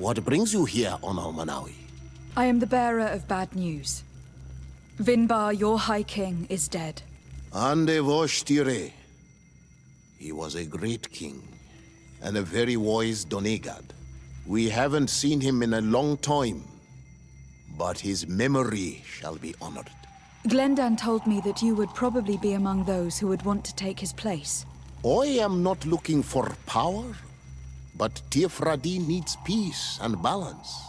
What brings you here, Honor Manawi? I am the bearer of bad news. Vinbar, your High King, is dead. Ande Voshtire. He was a great king, and a very wise Donegad. We haven't seen him in a long time, but his memory shall be honored. Glendan told me that you would probably be among those who would want to take his place. I am not looking for power, but Tifradi needs peace and balance.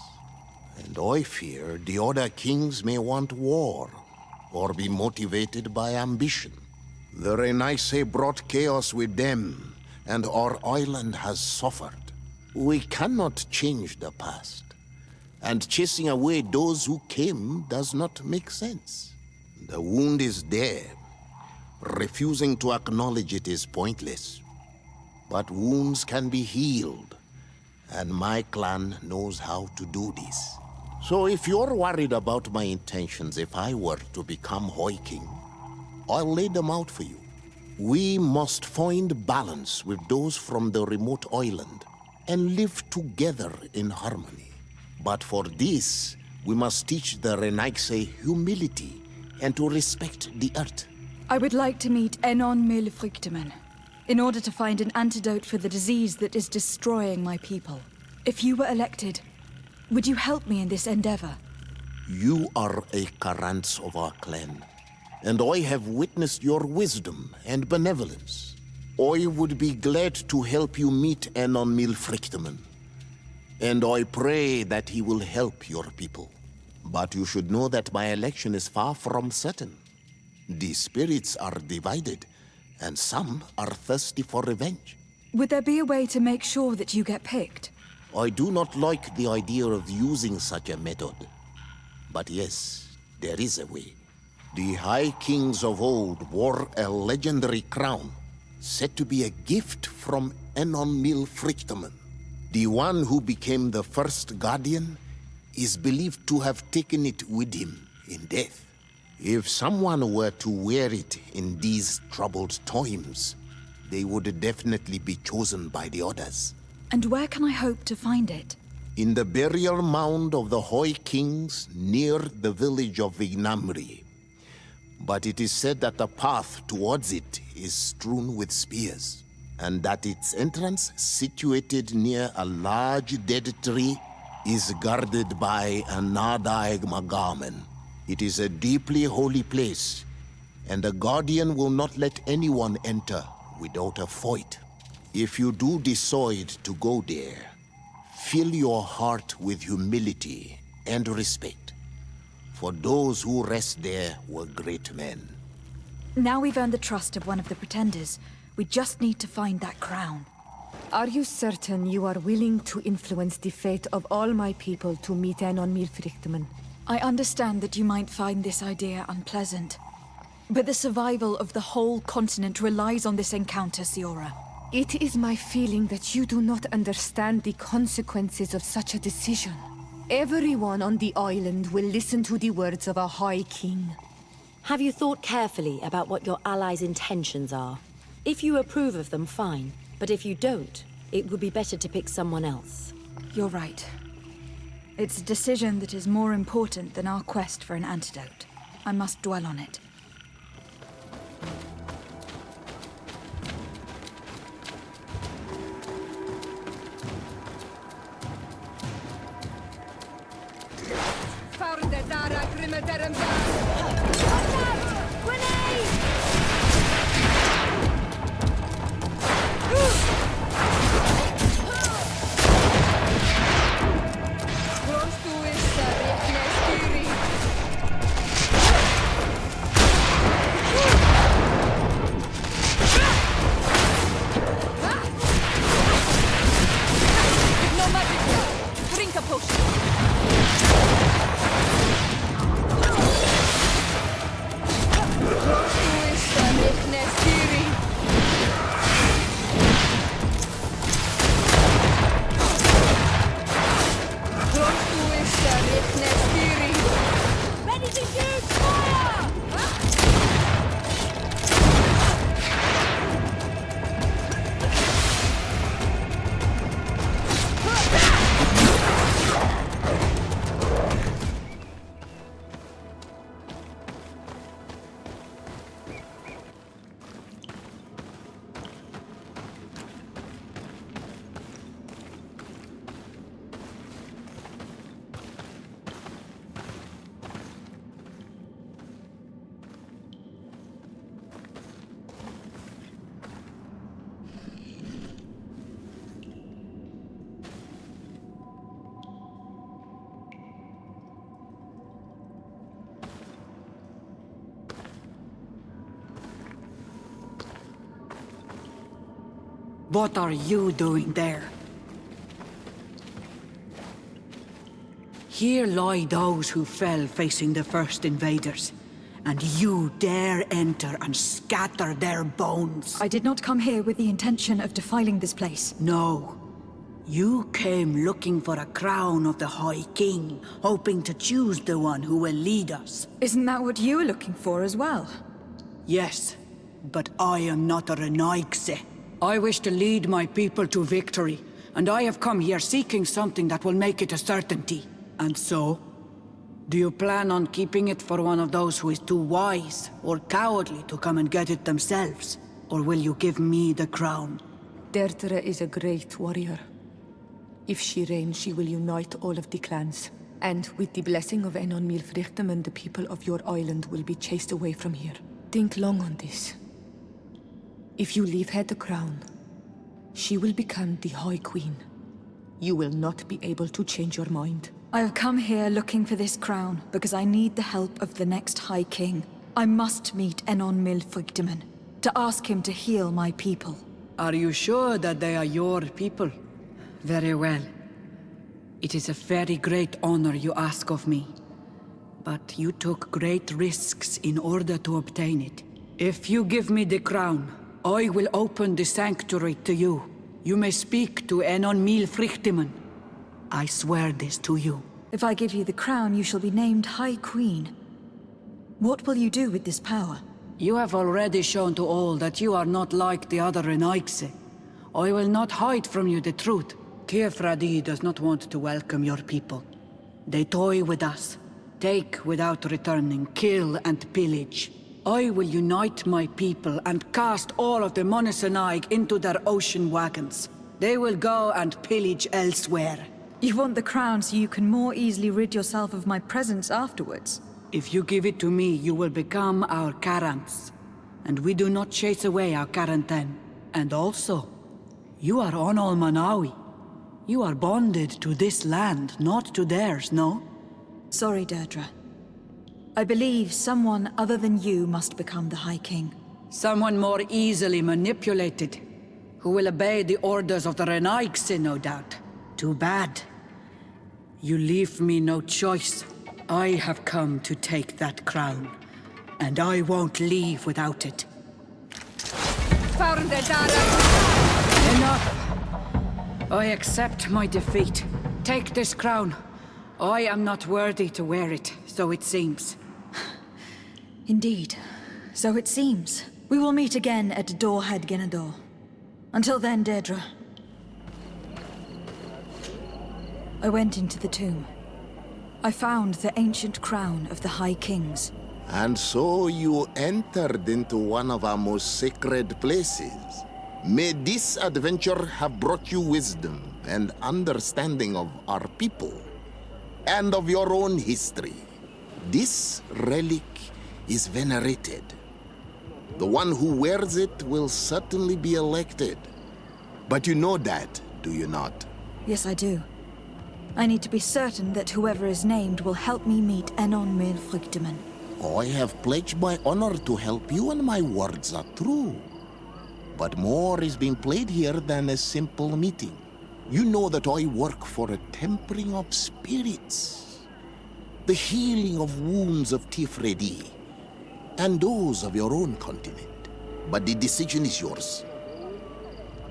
And I fear the other kings may want war, or be motivated by ambition. The Renaisse brought chaos with them, and our island has suffered. We cannot change the past, and chasing away those who came does not make sense. The wound is there. Refusing to acknowledge it is pointless. But wounds can be healed, and my clan knows how to do this. So if you're worried about my intentions if I were to become High King, I'll lay them out for you. We must find balance with those from the remote island and live together in harmony. But for this, we must teach the Renaisse humility and to respect the earth. I would like to meet Enon Milfrichteman in order to find an antidote for the disease that is destroying my people. If you were elected, would you help me in this endeavor? You are a Karants of our clan, and I have witnessed your wisdom and benevolence. I would be glad to help you meet Enon Milfrichteman, and I pray that he will help your people. But you should know that my election is far from certain. The spirits are divided, and some are thirsty for revenge. Would there be a way to make sure that you get picked? I do not like the idea of using such a method. But yes, there is a way. The High Kings of old wore a legendary crown, said to be a gift from Enon Milfrichteman. The one who became the first guardian is believed to have taken it with him in death. If someone were to wear it in these troubled times, they would definitely be chosen by the others. And where can I hope to find it? In the burial mound of the High Kings near the village of Vignamri. But it is said that the path towards it is strewn with spears, and that its entrance, situated near a large dead tree, is guarded by a Nadaig Magamen. It is a deeply holy place, and the Guardian will not let anyone enter without a fight. If you do decide to go there, fill your heart with humility and respect, for those who rest there were great men. Now we've earned the trust of one of the pretenders. We just need to find that crown. Are you certain you are willing to influence the fate of all my people to meet Enon Milfrichteman? I understand that you might find this idea unpleasant, but the survival of the whole continent relies on this encounter, Siora. It is my feeling that you do not understand the consequences of such a decision. Everyone on the island will listen to the words of a High King. Have you thought carefully about what your allies' intentions are? If you approve of them, fine. But if you don't, it would be better to pick someone else. You're right. It's a decision that is more important than our quest for an antidote. I must dwell on it. What are you doing there? Here lie those who fell facing the first invaders. And you dare enter and scatter their bones. I did not come here with the intention of defiling this place. No. You came looking for a crown of the High King, hoping to choose the one who will lead us. Isn't that what you were looking for as well? Yes, but I am not a Renaigse. I wish to lead my people to victory, and I have come here seeking something that will make it a certainty. And so? Do you plan on keeping it for one of those who is too wise or cowardly to come and get it themselves? Or will you give me the crown? Deirdre is a great warrior. If she reigns, she will unite all of the clans. And with the blessing of Enon Milfrichtemen, the people of your island will be chased away from here. Think long on this. If you leave her the crown, she will become the High Queen. You will not be able to change your mind. I have come here looking for this crown because I need the help of the next High King. I must meet Enon Milfrichtemen to ask him to heal my people. Are you sure that they are your people? Very well. It is a very great honor you ask of me. But you took great risks in order to obtain it. If you give me the crown, I will open the sanctuary to you. You may speak to Enon Milfrichtemen. I swear this to you. If I give you the crown, you shall be named High Queen. What will you do with this power? You have already shown to all that you are not like the other Renaigse. I will not hide from you the truth. Tiefradi does not want to welcome your people. They toy with us, take without returning, kill and pillage. I will unite my people and cast all of the Monesenaig into their ocean wagons. They will go and pillage elsewhere. You want the crown so you can more easily rid yourself of my presence afterwards. If you give it to me, you will become our Karants. And we do not chase away our Karanten. And also, you are Onol Manawi. You are bonded to this land, not to theirs, no? Sorry, Deirdre. I believe someone other than you must become the High King. Someone more easily manipulated, who will obey the orders of the Renaigse, no doubt. Too bad. You leave me no choice. I have come to take that crown, and I won't leave without it. Enough! I accept my defeat. Take this crown. I am not worthy to wear it, so it seems. Indeed. So it seems. We will meet again at Dorhead Genador. Until then, Deirdre. I went into the tomb. I found the ancient crown of the High Kings. And so you entered into one of our most sacred places. May this adventure have brought you wisdom and understanding of our people and of your own history. This relic is venerated. The one who wears it will certainly be elected. But you know that, do you not? Yes, I do. I need to be certain that whoever is named will help me meet Enon Milfrichtemen. I have pledged my honor to help you, and my words are true. But more is being played here than a simple meeting. You know that I work for a tempering of spirits, the healing of wounds of Tifredi, and those of your own continent. But the decision is yours.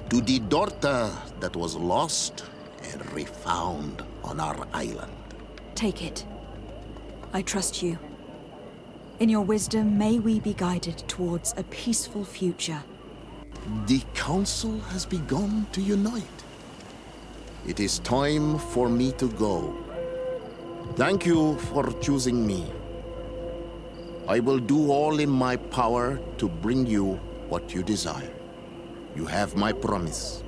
To the daughter that was lost and refound on our island. Take it. I trust you. In your wisdom, may we be guided towards a peaceful future. The council has begun to unite. It is time for me to go. Thank you for choosing me. I will do all in my power to bring you what you desire. You have my promise.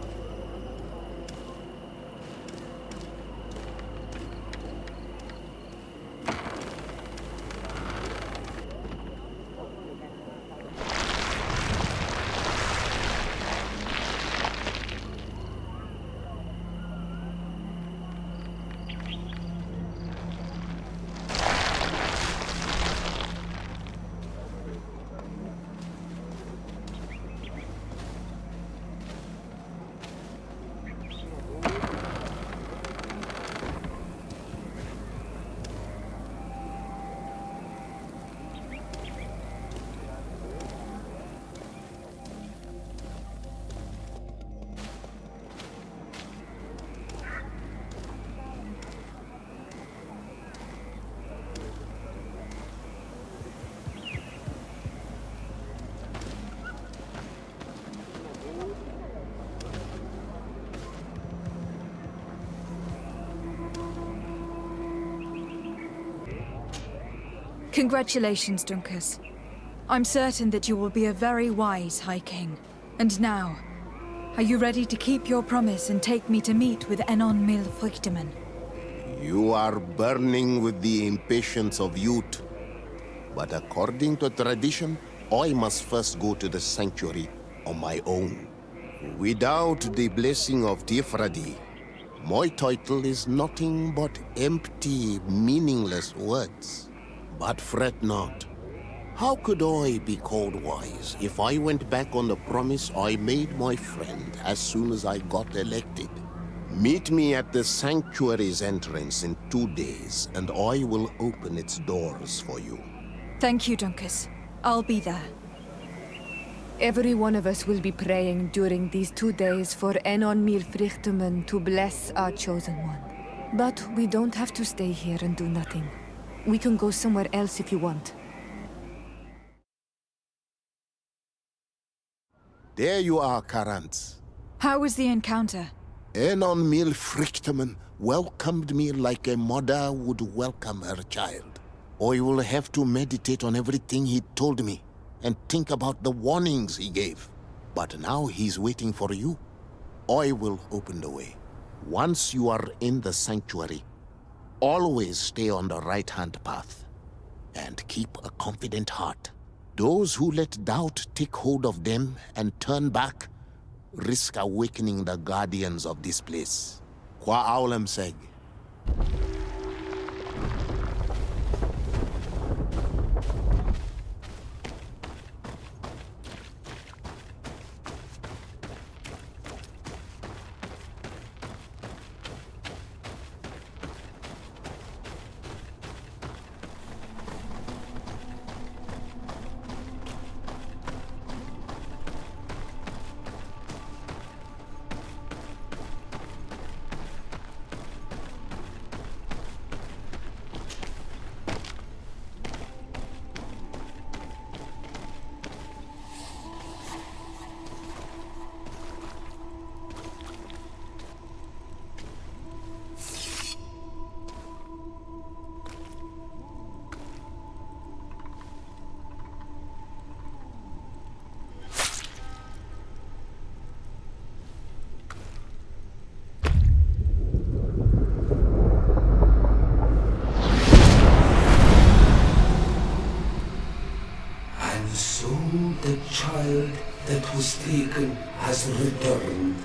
Congratulations, Dunkus. I'm certain that you will be a very wise High King. And now, are you ready to keep your promise and take me to meet with Enon Mil Frichtemann? You are burning with the impatience of youth. But according to tradition, I must first go to the sanctuary on my own. Without the blessing of Tifradi, my title is nothing but empty, meaningless words. But fret not. How could I be called wise if I went back on the promise I made my friend as soon as I got elected? Meet me at the sanctuary's entrance in 2 days, and I will open its doors for you. Thank you, Dunkus. I'll be there. Every one of us will be praying during these 2 days for Enon Mil Frichtemann to bless our chosen one. But we don't have to stay here and do nothing. We can go somewhere else if you want. There you are, Karantz. How was the encounter? Enon Mil Frichtemann welcomed me like a mother would welcome her child. I will have to meditate on everything he told me and think about the warnings he gave. But now he's waiting for you. I will open the way. Once you are in the sanctuary, always stay on the right-hand path and keep a confident heart. Those who let doubt take hold of them and turn back risk awakening the guardians of this place. Kwa aulam seg. child that was taken has returned,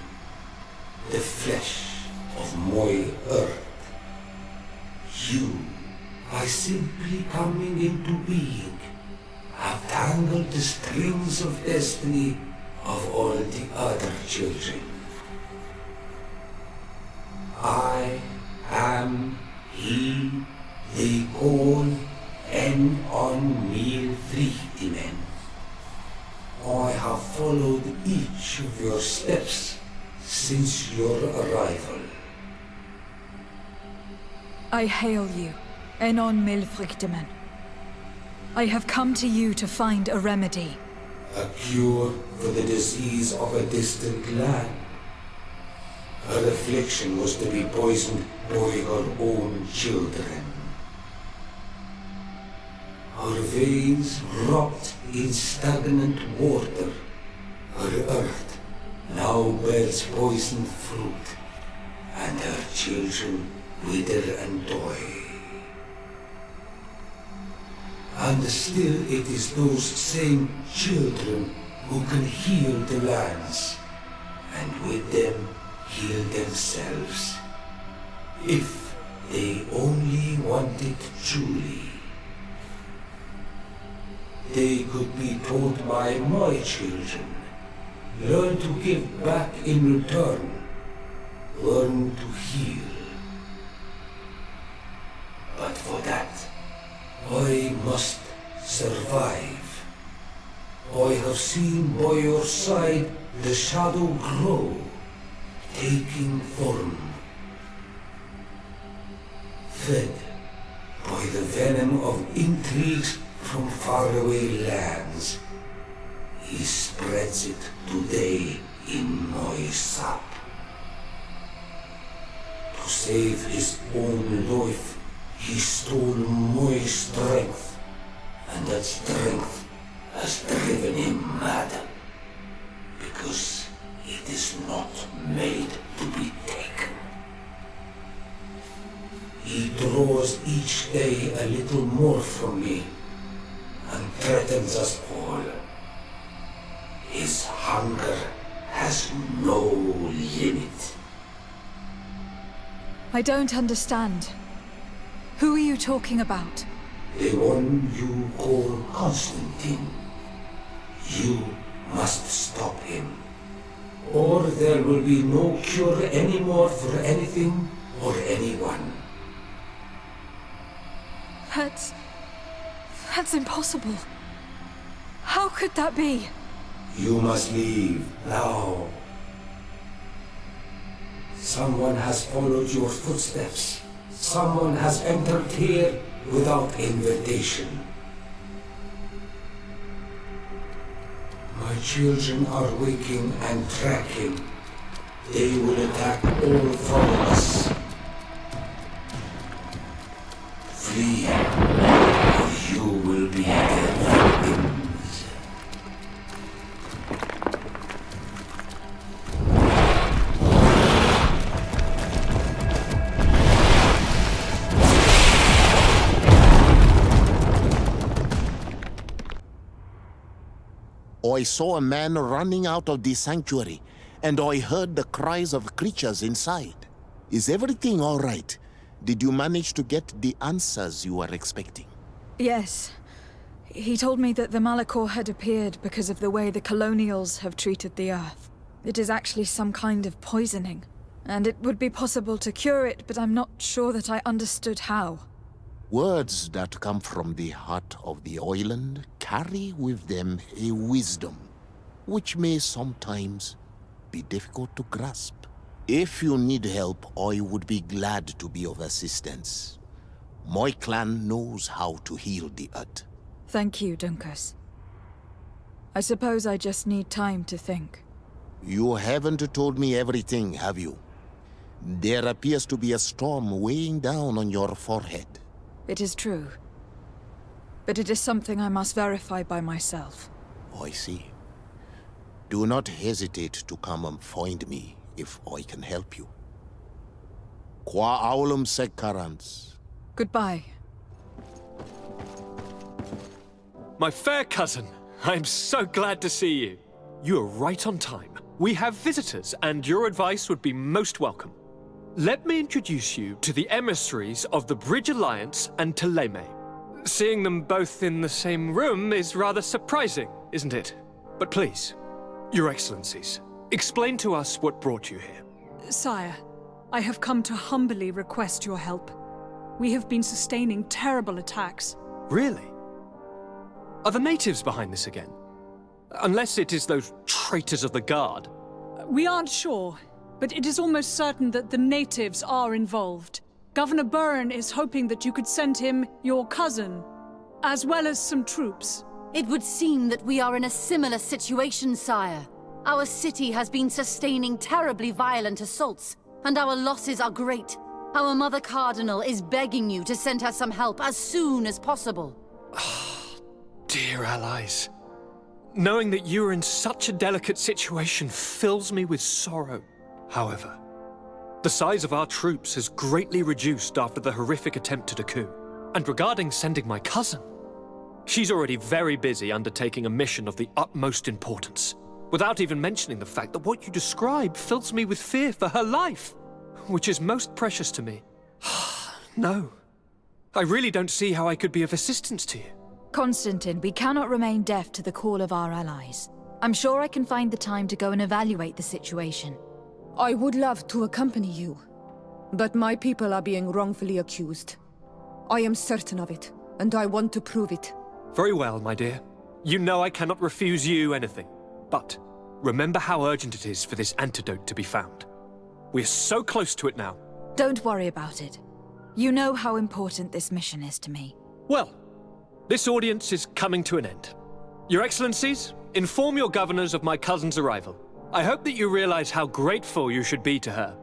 the flesh of my earth. You, by simply coming into being, have tangled the strings of destiny of all the other children. I am he they call Enon Mil Frichtemann. I have followed each of your steps since your arrival. I hail you, Enon Mil Frichtemann. I have come to you to find a remedy. A cure for the disease of a distant land. Her affliction was to be poisoned by her own children. Her veins rot in stagnant water. Her earth now bears poisoned fruit, and her children wither and die. And still it is those same children who can heal the lands, and with them heal themselves, if they only want it truly. They could be taught by my children, learn to give back in return, learn to heal. But for that, I must survive. I have seen by your side the shadow grow, taking form. Fed by the venom of intrigues from faraway lands, he spreads it today in my sap. To save his own life, he stole my strength and that strength has driven him mad. Because it is not made to be taken. He draws each day a little more from me and threatens us all. His hunger has no limit. I don't understand. Who are you talking about? The one you call Constantine. You must stop him. Or there will be no cure anymore for anything or anyone. That's impossible. How could that be? You must leave now. Someone has followed your footsteps. Someone has entered here without invitation. My children are waking and tracking. They will attack all from us. Flee, or you will be their victims. I saw a man running out of the sanctuary, and I heard the cries of creatures inside. Is everything all right? Did you manage to get the answers you were expecting? Yes. He told me that the Malachor had appeared because of the way the colonials have treated the Earth. It is actually some kind of poisoning, and it would be possible to cure it, but I'm not sure that I understood how. Words that come from the heart of the island carry with them a wisdom, which may sometimes be difficult to grasp. If you need help, I would be glad to be of assistance. My clan knows how to heal the Earth. Thank you, Dunkus. I suppose I just need time to think. You haven't told me everything, have you? There appears to be a storm weighing down on your forehead. It is true. But it is something I must verify by myself. I see. Do not hesitate to come and find me if I can help you. Qua aulum secarans. Goodbye. My fair cousin, I'm so glad to see you. You are right on time. We have visitors, and your advice would be most welcome. Let me introduce you to the emissaries of the Bridge Alliance and Ptolemy. Seeing them both in the same room is rather surprising, isn't it? But please, Your Excellencies, explain to us what brought you here. Sire, I have come to humbly request your help. We have been sustaining terrible attacks. Really? Are the natives behind this again? Unless it is those traitors of the Guard. We aren't sure, but it is almost certain that the natives are involved. Governor Byrne is hoping that you could send him your cousin, as well as some troops. It would seem that we are in a similar situation, sire. Our city has been sustaining terribly violent assaults, and our losses are great. Our Mother Cardinal is begging you to send her some help as soon as possible. Dear allies, knowing that you are in such a delicate situation fills me with sorrow. However, the size of our troops has greatly reduced after the horrific attempt at a coup. And regarding sending my cousin, she's already very busy undertaking a mission of the utmost importance, without even mentioning the fact that what you describe fills me with fear for her life, which is most precious to me. No, I really don't see how I could be of assistance to you. Constantine, we cannot remain deaf to the call of our allies. I'm sure I can find the time to go and evaluate the situation. I would love to accompany you, but my people are being wrongfully accused. I am certain of it, and I want to prove it. Very well, my dear. You know I cannot refuse you anything. But remember how urgent it is for this antidote to be found. We're so close to it now. Don't worry about it. You know how important this mission is to me. Well, this audience is coming to an end. Your Excellencies, inform your governors of my cousin's arrival. I hope that you realize how grateful you should be to her.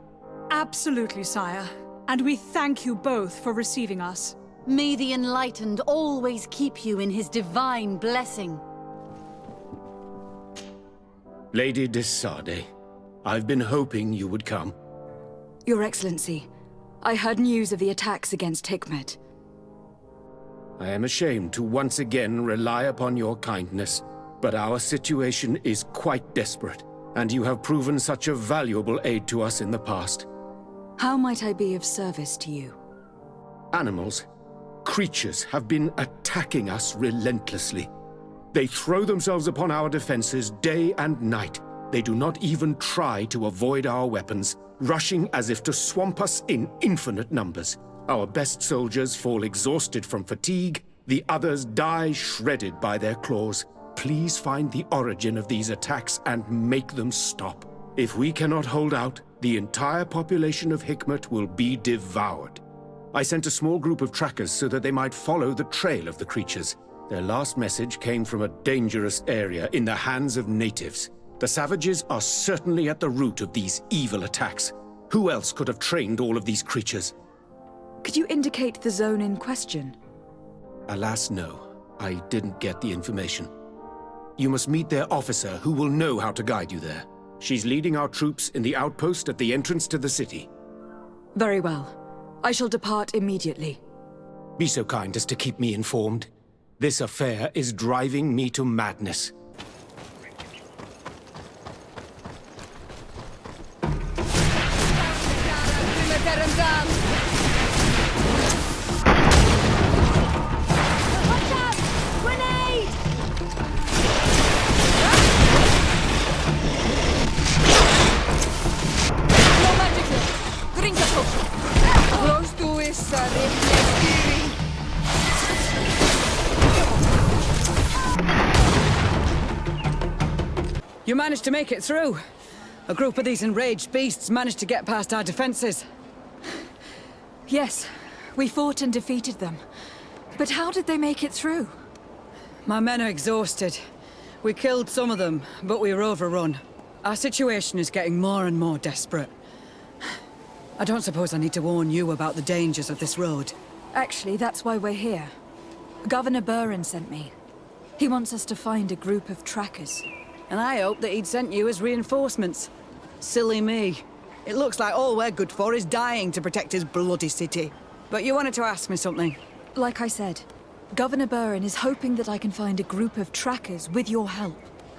Absolutely, sire. And we thank you both for receiving us. May the Enlightened always keep you in his divine blessing. Lady de Sarde, I've been hoping you would come. Your Excellency, I heard news of the attacks against Hikmet. I am ashamed to once again rely upon your kindness, but our situation is quite desperate, and you have proven such a valuable aid to us in the past. How might I be of service to you? Animals, creatures have been attacking us relentlessly. They throw themselves upon our defenses day and night. They do not even try to avoid our weapons, rushing as if to swamp us in infinite numbers. Our best soldiers fall exhausted from fatigue, the others die shredded by their claws. Please find the origin of these attacks and make them stop. If we cannot hold out, the entire population of Hikmet will be devoured. I sent a small group of trackers so that they might follow the trail of the creatures. Their last message came from a dangerous area in the hands of natives. The savages are certainly at the root of these evil attacks. Who else could have trained all of these creatures? Could you indicate the zone in question? Alas, no. I didn't get the information. You must meet their officer, who will know how to guide you there. She's leading our troops in the outpost at the entrance to the city. Very well. I shall depart immediately. Be so kind as to keep me informed. This affair is driving me to madness. You managed to make it through. A group of these enraged beasts managed to get past our defenses. Yes, we fought and defeated them. But how did they make it through? My men are exhausted. We killed some of them, but we were overrun. Our situation is getting more and more desperate. I don't suppose I need to warn you about the dangers of this road. Actually, that's why we're here. Governor Buren sent me. He wants us to find a group of trackers. And I hope that he'd sent you as reinforcements. Silly me. It looks like all we're good for is dying to protect his bloody city. But you wanted to ask me something. Like I said, Governor Buren is hoping that I can find a group of trackers with your help.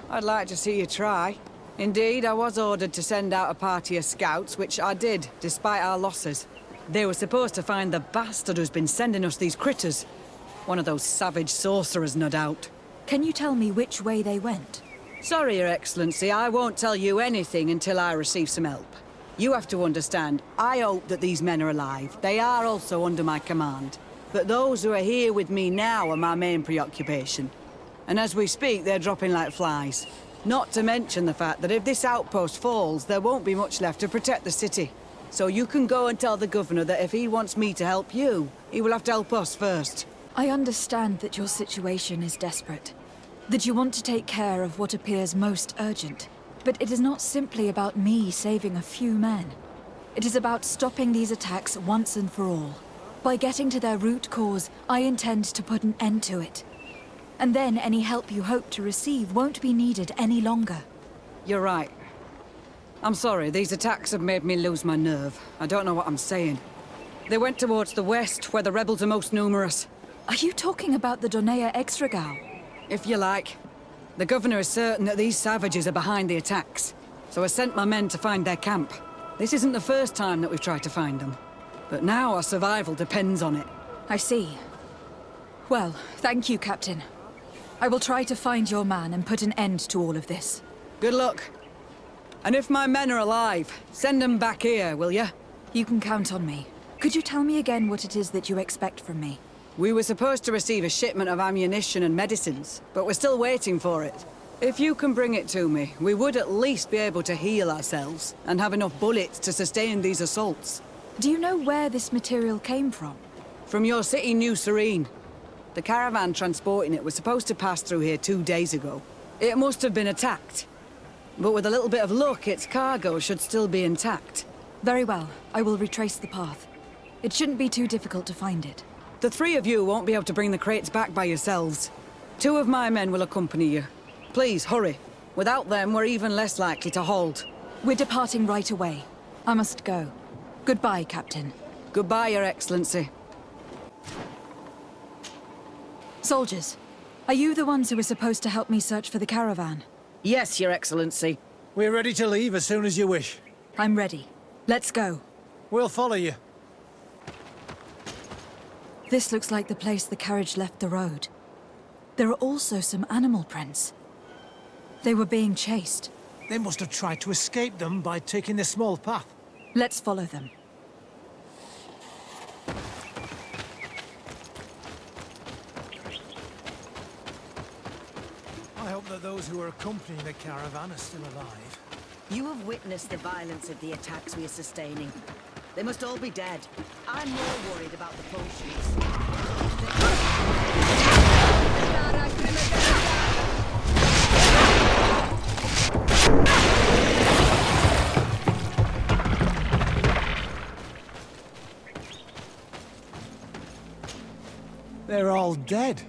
I'd like to see you try. Indeed, I was ordered to send out a party of scouts, which I did, despite our losses. They were supposed to find the bastard who's been sending us these critters. One of those savage sorcerers, no doubt. Can you tell me which way they went? Sorry, Your Excellency, I won't tell you anything until I receive some help. You have to understand, I hope that these men are alive. They are also under my command. But those who are here with me now are my main preoccupation. And as we speak, they're dropping like flies. Not to mention the fact that if this outpost falls, there won't be much left to protect the city. So you can go and tell the governor that if he wants me to help you, he will have to help us first. I understand that your situation is desperate. That you want to take care of what appears most urgent. But it is not simply about me saving a few men. It is about stopping these attacks once and for all. By getting to their root cause, I intend to put an end to it. And then any help you hope to receive won't be needed any longer. You're right. I'm sorry, these attacks have made me lose my nerve. I don't know what I'm saying. They went towards the west, where the rebels are most numerous. Are you talking about the Donea Exregao? If you like. The governor is certain that these savages are behind the attacks, so I sent my men to find their camp. This isn't the first time that we've tried to find them, but now our survival depends on it. I see. Well, thank you, Captain. I will try to find your man and put an end to all of this. Good luck. And if my men are alive, send them back here, will you? You can count on me. Could you tell me again what it is that you expect from me? We were supposed to receive a shipment of ammunition and medicines, but we're still waiting for it. If you can bring it to me, we would at least be able to heal ourselves and have enough bullets to sustain these assaults. Do you know where this material came from? From your city, New Serene. The caravan transporting it was supposed to pass through here 2 days ago. It must have been attacked. But with a little bit of luck, its cargo should still be intact. Very well. I will retrace the path. It shouldn't be too difficult to find it. The three of you won't be able to bring the crates back by yourselves. 2 of my men will accompany you. Please, hurry. Without them, we're even less likely to hold. We're departing right away. I must go. Goodbye, Captain. Goodbye, Your Excellency. Soldiers, are you the ones who were supposed to help me search for the caravan? Yes, Your Excellency. We're ready to leave as soon as you wish. I'm ready. Let's go. We'll follow you. This looks like the place the carriage left the road. There are also some animal prints. They were being chased. They must have tried to escape them by taking this small path. Let's follow them. I hope that those who are accompanying the caravan are still alive. You have witnessed the violence of the attacks we are sustaining. They must all be dead. I'm more worried about the potions. They're all dead.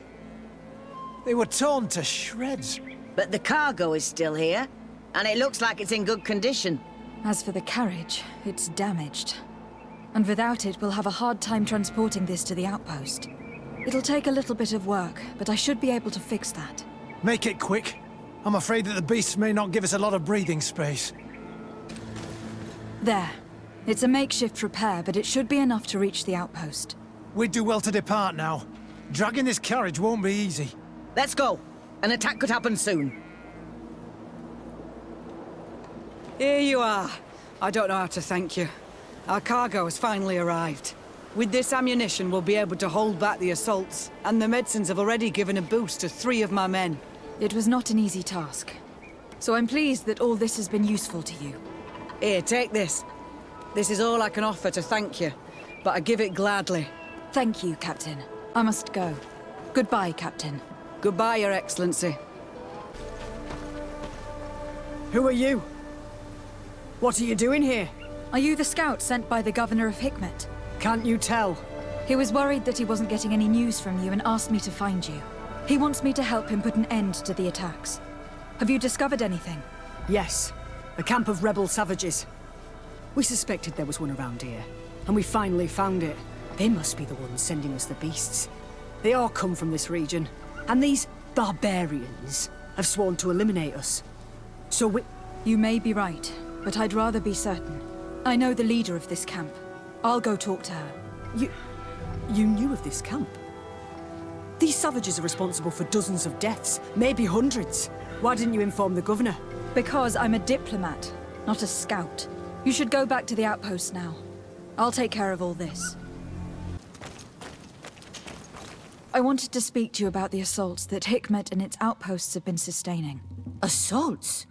They were torn to shreds. But the cargo is still here, and it looks like it's in good condition. As for the carriage, it's damaged. And without it, we'll have a hard time transporting this to the outpost. It'll take a little bit of work, but I should be able to fix that. Make it quick. I'm afraid that the beasts may not give us a lot of breathing space. There. It's a makeshift repair, but it should be enough to reach the outpost. We'd do well to depart now. Dragging this carriage won't be easy. Let's go. An attack could happen soon. Here you are. I don't know how to thank you. Our cargo has finally arrived. With this ammunition, we'll be able to hold back the assaults, and the medicines have already given a boost to 3 of my men. It was not an easy task. So I'm pleased that all this has been useful to you. Here, take this. This is all I can offer to thank you, but I give it gladly. Thank you, Captain. I must go. Goodbye, Captain. Goodbye, Your Excellency. Who are you? What are you doing here? Are you the scout sent by the Governor of Hikmet? Can't you tell? He was worried that he wasn't getting any news from you and asked me to find you. He wants me to help him put an end to the attacks. Have you discovered anything? Yes. A camp of rebel savages. We suspected there was one around here, and we finally found it. They must be the ones sending us the beasts. They all come from this region, and these barbarians have sworn to eliminate us. So we... You may be right, but I'd rather be certain. I know the leader of this camp. I'll go talk to her. You knew of this camp? These savages are responsible for dozens of deaths, maybe hundreds. Why didn't you inform the governor? Because I'm a diplomat, not a scout. You should go back to the outpost now. I'll take care of all this. I wanted to speak to you about the assaults that Hikmet and its outposts have been sustaining. Assaults?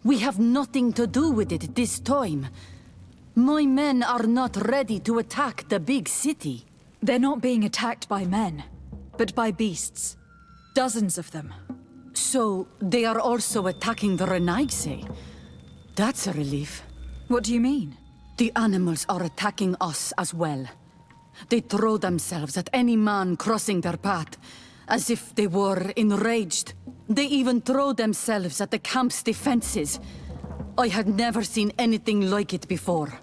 We have nothing to do with it this time. My men are not ready to attack the big city. They're not being attacked by men, but by beasts. Dozens of them. So, they are also attacking the Renaigse. That's a relief. What do you mean? The animals are attacking us as well. They throw themselves at any man crossing their path, as if they were enraged. They even throw themselves at the camp's defenses. I had never seen anything like it before.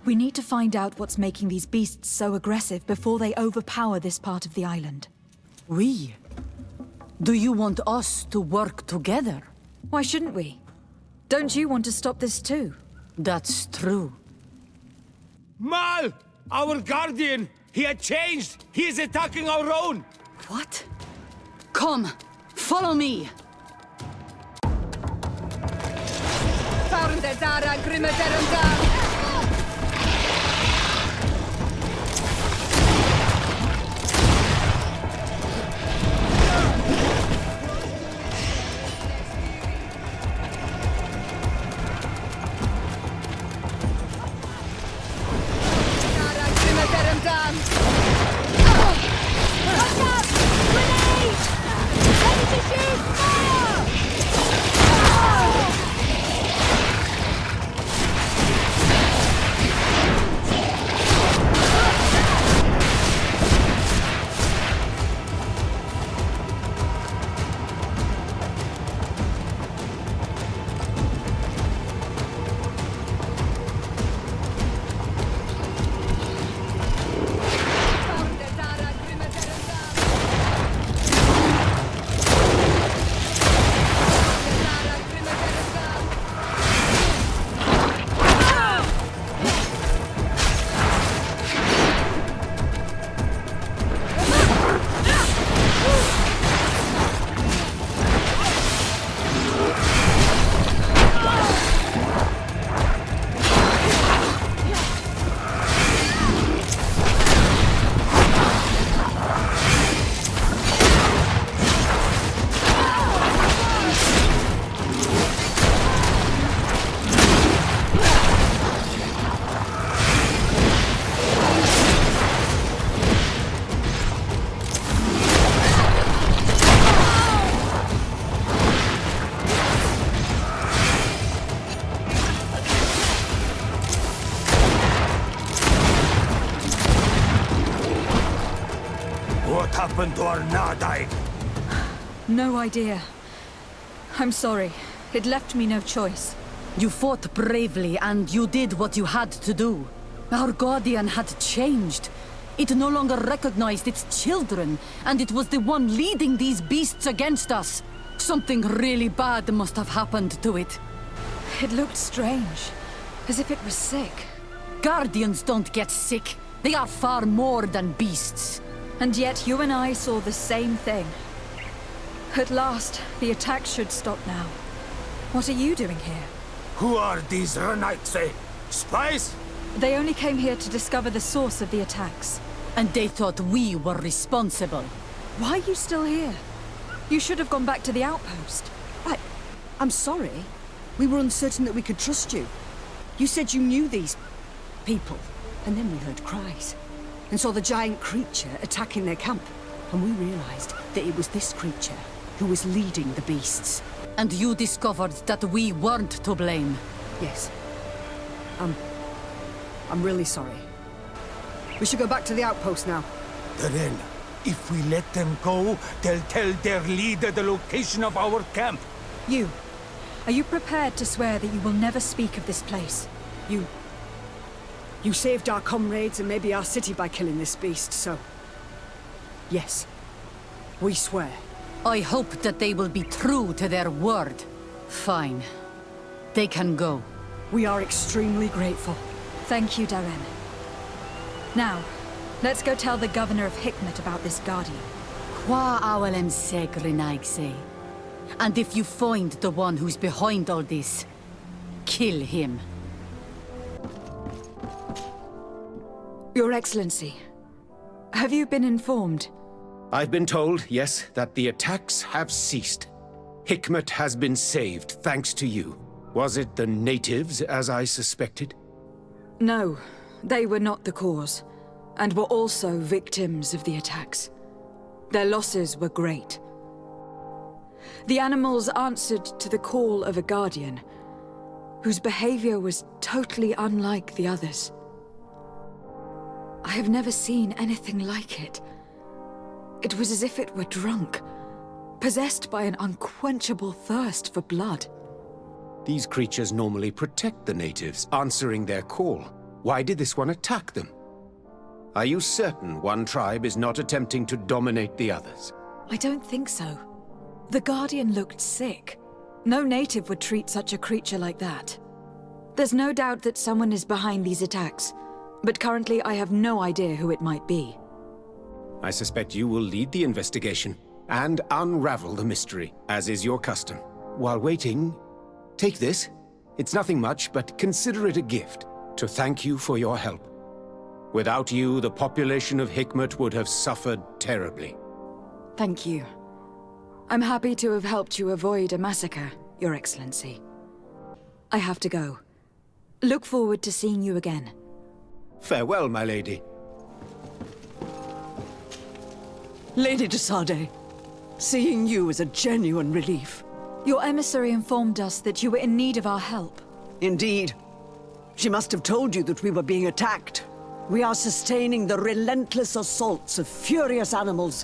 We need to find out what's making these beasts so aggressive before they overpower this part of the island. We? Do you want us to work together? Why shouldn't we? Don't you want to stop this too? That's true. Mal! Our guardian! He had changed! He is attacking our own! What? Come! Follow me! happened to our Nadaig? No idea. I'm sorry. It left me no choice. You fought bravely and you did what you had to do. Our guardian had changed. It no longer recognized its children, and it was the one leading these beasts against us. Something really bad must have happened to it. It looked strange, as if it was sick. Guardians don't get sick. They are far more than beasts. And yet you and I saw the same thing. At last, the attack should stop now. What are you doing here? Who are these Renaitse? Spies? They only came here to discover the source of the attacks. And they thought we were responsible. Why are you still here? You should have gone back to the outpost. I'm sorry. We were uncertain that we could trust you. You said you knew these people, and then we heard cries, and saw the giant creature attacking their camp. And we realized that it was this creature who was leading the beasts. And you discovered that we weren't to blame. Yes. I'm really sorry. We should go back to the outpost now. Then, if we let them go, they'll tell their leader the location of our camp. Are you prepared to swear that you will never speak of this place? You saved our comrades and maybe our city by killing this beast, so... Yes. We swear. I hope that they will be true to their word. Fine. They can go. We are extremely grateful. Thank you, Darren. Now, let's go tell the governor of Hikmet about this guardian. Qua awalem segrenaigse. And if you find the one who's behind all this, kill him. Your Excellency, have you been informed? I've been told, yes, that the attacks have ceased. Hikmet has been saved, thanks to you. Was it the natives, as I suspected? No, they were not the cause, and were also victims of the attacks. Their losses were great. The animals answered to the call of a guardian, whose behavior was totally unlike the others. I have never seen anything like it. It was as if it were drunk, possessed by an unquenchable thirst for blood. These creatures normally protect the natives, answering their call. Why did this one attack them? Are you certain one tribe is not attempting to dominate the others? I don't think so. The Guardian looked sick. No native would treat such a creature like that. There's no doubt that someone is behind these attacks, but currently I have no idea who it might be. I suspect you will lead the investigation and unravel the mystery, as is your custom. While waiting, take this. It's nothing much, but consider it a gift to thank you for your help. Without you, the population of Hikmet would have suffered terribly. Thank you. I'm happy to have helped you avoid a massacre, Your Excellency. I have to go. Look forward to seeing you again. Farewell, my lady. Lady de Sarde, seeing you is a genuine relief. Your emissary informed us that you were in need of our help. Indeed. She must have told you that we were being attacked. We are sustaining the relentless assaults of furious animals,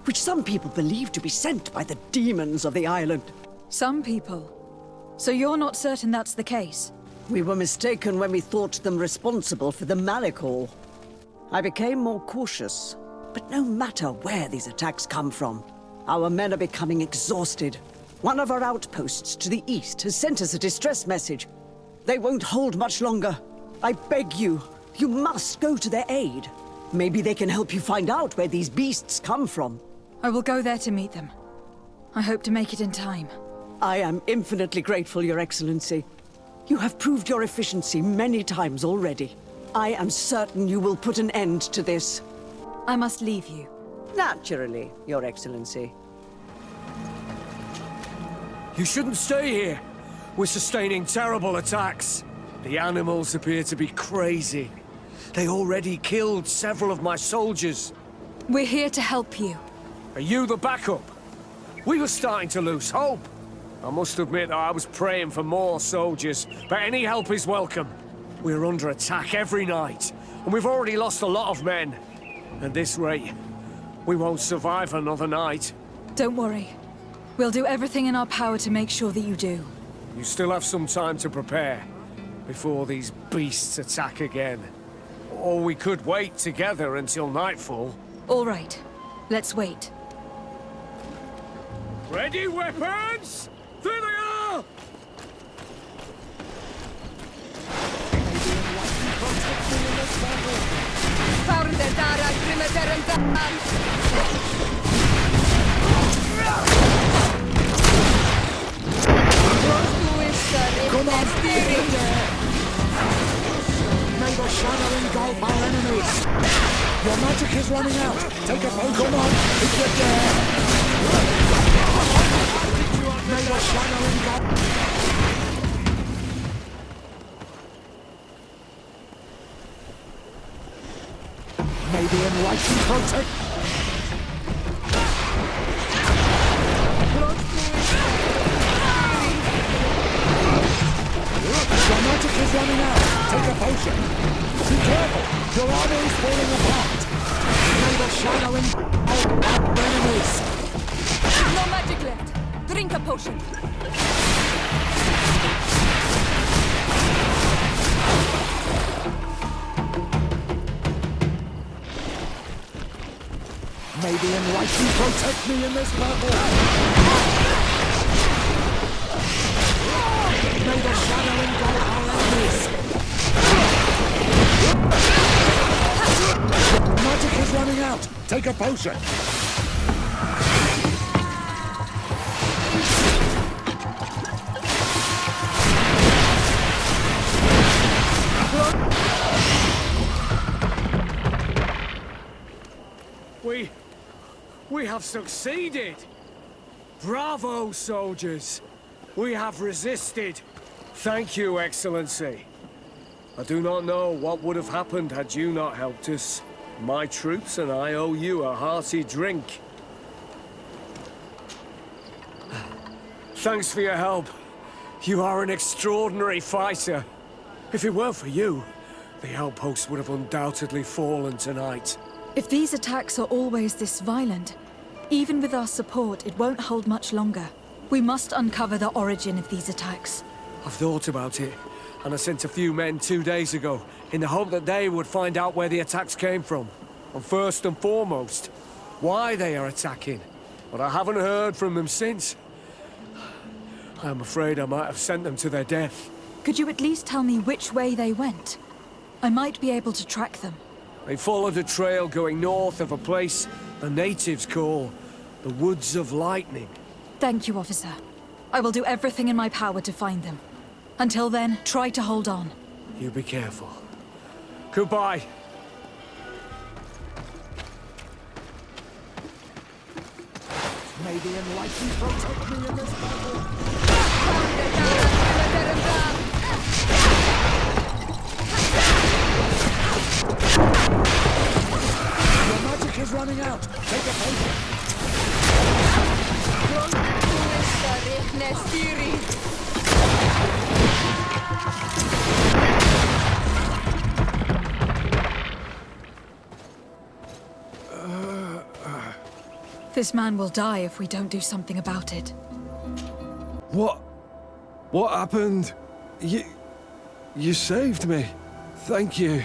which some people believe to be sent by the demons of the island. Some people? So you're not certain that's the case? We were mistaken when we thought them responsible for the Malachor. I became more cautious, but no matter where these attacks come from, our men are becoming exhausted. One of our outposts to the east has sent us a distress message. They won't hold much longer. I beg you, you must go to their aid. Maybe they can help you find out where these beasts come from. I will go there to meet them. I hope to make it in time. I am infinitely grateful, Your Excellency. You have proved your efficiency many times already. I am certain you will put an end to this. I must leave you. Naturally, Your Excellency. You shouldn't stay here. We're sustaining terrible attacks. The animals appear to be crazy. They already killed several of my soldiers. We're here to help you. Are you the backup? We were starting to lose hope. I must admit that I was praying for more soldiers, but any help is welcome. We're under attack every night, and we've already lost a lot of men. At this rate, We won't survive another night. Don't worry. We'll do everything in our power to make sure that you do. You still have some time to prepare, before these beasts attack again. Or we could wait together until nightfall. All right. Let's wait. Ready, weapons? There they are! Come on! May the shadow engulf our enemies! Your magic is running out! Take a phone! Come on! If you dare! May the shadow engulf... May the enlightened protect... Your magic is running out. Take a potion. Be careful. Your armor is falling apart. May the shadow engulf our enemies. No magic left. Drink a potion. May the enlightened protect me in this battle. May the shadow engulf our enemies. Magic is running out. Take a potion. We have succeeded! Bravo, soldiers! We have resisted. Thank you, Excellency. I do not know what would have happened had you not helped us. My troops and I owe you a hearty drink. Thanks for your help. You are an extraordinary fighter. If it weren't for you, the outpost would have undoubtedly fallen tonight. If these attacks are always this violent, even with our support, it won't hold much longer. We must uncover the origin of these attacks. I've thought about it, and I sent a few men 2 days ago, in the hope that they would find out where the attacks came from. And first and foremost, why they are attacking. But I haven't heard from them since. I'm afraid I might have sent them to their death. Could you at least tell me which way they went? I might be able to track them. They followed a trail going north of a place the natives call the Woods of Lightning. Thank you, officer. I will do everything in my power to find them. Until then, try to hold on. You be careful. Goodbye. May the enlightened protect me in this battle. Your magic is running out. Take a potion. This man will die if we don't do something about it. What happened? You saved me. Thank you.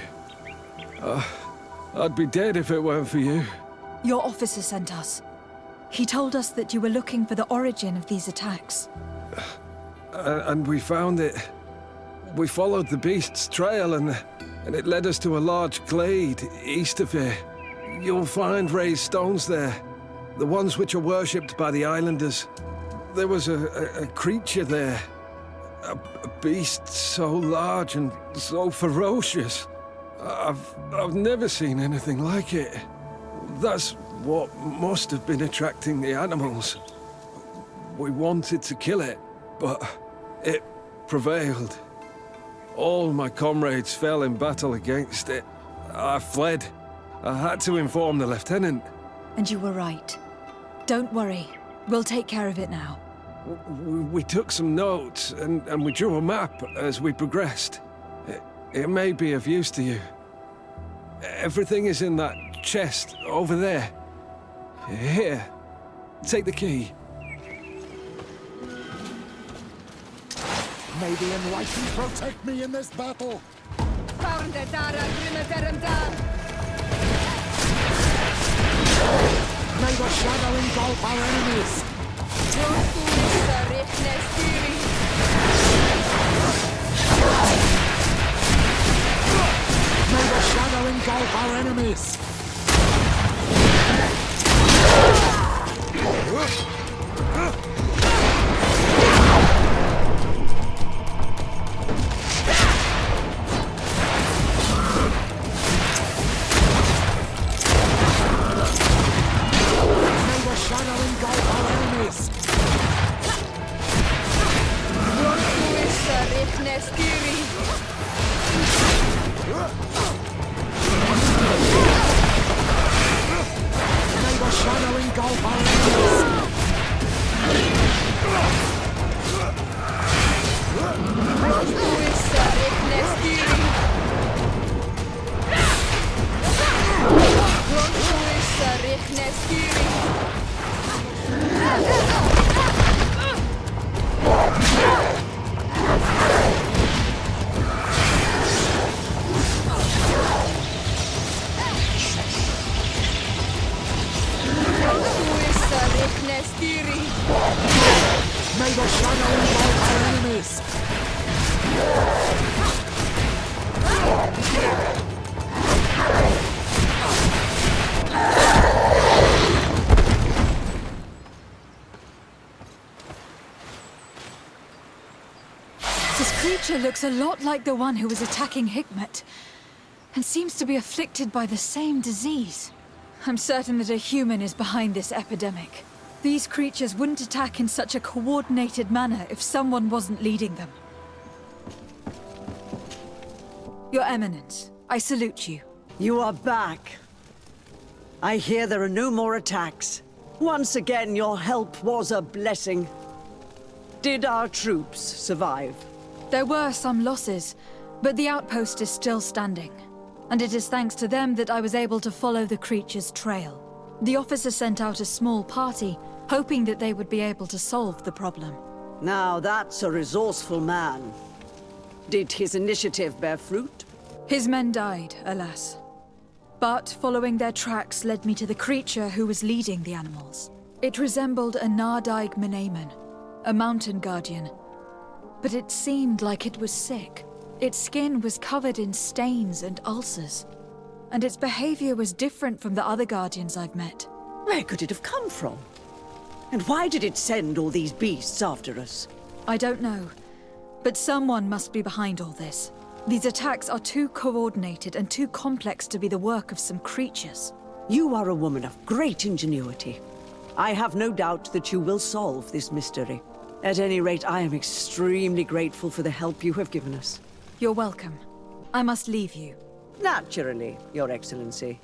I'd be dead if it weren't for you. Your officer sent us. He told us that you were looking for the origin of these attacks. And we found it. We followed the beast's trail and it led us to a large glade east of here. You'll find raised stones there. The ones which are worshipped by the islanders. There was a creature there. A beast so large and so ferocious. I've never seen anything like it. That's what must have been attracting the animals. We wanted to kill it, but it prevailed. All my comrades fell in battle against it. I fled. I had to inform the lieutenant. And you were right. Don't worry. We'll take care of it now. We took some notes, and we drew a map as we progressed. It may be of use to you. Everything is in that chest over there. Here. Take the key. May the Enlightened protect me in this battle! May the shadow engulf our enemies! May the shadow engulf our enemies! May the shadow engulf our enemies! This creature looks a lot like the one who was attacking Hikmet, and seems to be afflicted by the same disease. I'm certain that a human is behind this epidemic. These creatures wouldn't attack in such a coordinated manner if someone wasn't leading them. Your Eminence, I salute you. You are back. I hear there are no more attacks. Once again, your help was a blessing. Did our troops survive? There were some losses, but the outpost is still standing. And it is thanks to them that I was able to follow the creature's trail. The officer sent out a small party, hoping that they would be able to solve the problem. Now that's a resourceful man. Did his initiative bear fruit? His men died, alas. But following their tracks led me to the creature who was leading the animals. It resembled a Nardaig Menaemon, a mountain guardian. But it seemed like it was sick. Its skin was covered in stains and ulcers. And its behavior was different from the other guardians I've met. Where could it have come from? And why did it send all these beasts after us? I don't know. But someone must be behind all this. These attacks are too coordinated and too complex to be the work of some creatures. You are a woman of great ingenuity. I have no doubt that you will solve this mystery. At any rate, I am extremely grateful for the help you have given us. You're welcome. I must leave you. Naturally, Your Excellency.